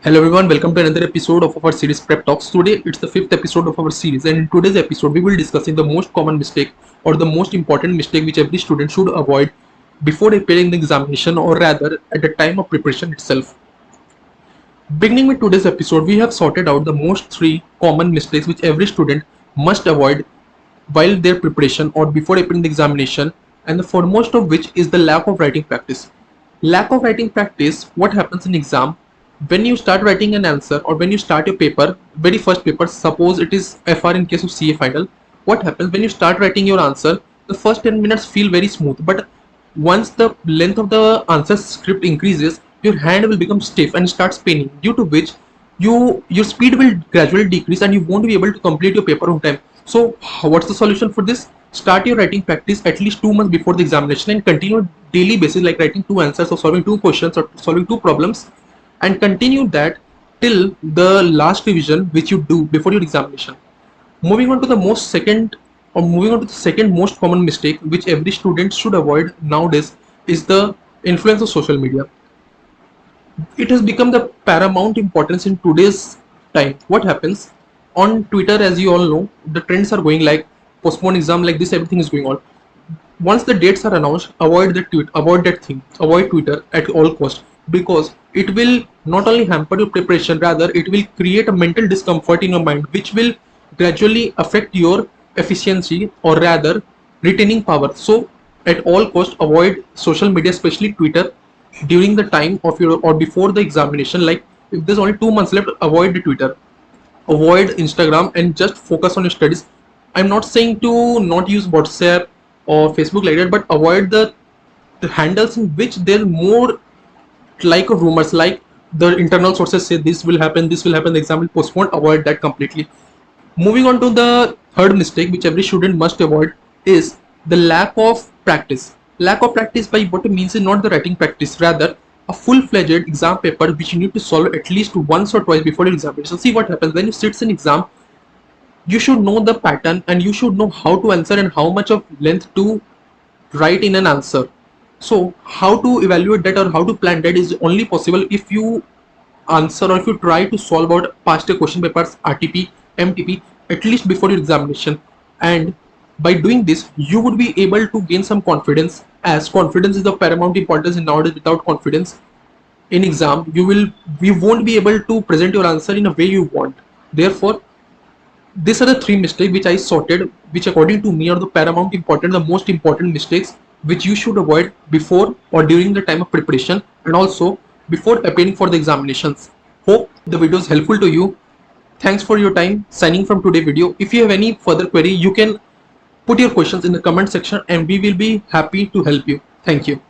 Hello everyone, welcome to another episode of our series Prep Talks. Today it's the fifth episode of our series, and in today's episode we will discussing the most common mistake or the most important mistake which every student should avoid before appearing the examination, or rather at the time of preparation itself. Beginning with today's episode, we have sorted out the most three common mistakes which every student must avoid while their preparation or before appearing the examination, and the foremost of which is the lack of writing practice. Lack of writing practice, what happens in exam when you start writing an answer or when you start your paper, very first paper, suppose it is FR in case of CA final. What happens when you start writing your answer, the first 10 minutes feel very smooth, but once the length of the answer script increases, your hand will become stiff and starts paining, due to which your speed will gradually decrease and you won't be able to complete your paper on time. So what's the solution for this? Start your writing practice at least 2 months before the examination and continue daily basis, like writing two answers or solving two questions or solving two problems, and continue that till the last revision which you do before your examination. Moving on to the second most common mistake which every student should avoid nowadays is the influence of social media. It has become the paramount importance in today's time. What happens on Twitter, as you all know, the trends are going like postpone exam, like this, everything is going on. Once the dates are announced, avoid Twitter at all cost, because it will not only hamper your preparation, rather it will create a mental discomfort in your mind which will gradually affect your efficiency or rather retaining power. So at all cost avoid social media, especially Twitter, during the time of your or before the examination. Like if there's only 2 months left, avoid the Twitter, avoid Instagram, and just focus on your studies. I'm not saying to not use WhatsApp or Facebook like that, but avoid the handles in which there's more like rumors, like the internal sources say this will happen, the exam will postpone. Avoid that completely. Moving on to the third mistake which every student must avoid is the lack of practice. Lack of practice, by what it means, is not the writing practice, rather a full-fledged exam paper which you need to solve at least once or twice before your examination. See what happens when you sit in exam, you should know the pattern and you should know how to answer and how much of length to write in an answer. So how to evaluate that or how to plan that is only possible if you answer or if you try to solve out past year question papers, RTP, MTP, at least before your examination. And by doing this, you would be able to gain some confidence, as confidence is the paramount importance in nowadays. Without confidence in exam, you won't be able to present your answer in a way you want. Therefore, these are the three mistakes which I sorted, which according to me are the paramount important, the most important mistakes which you should avoid before or during the time of preparation, and also before appearing for the examinations. Hope the video is helpful to you. Thanks for your time. Signing from today's video. If you have any further query, you can put your questions in the comment section and we will be happy to help you. Thank you.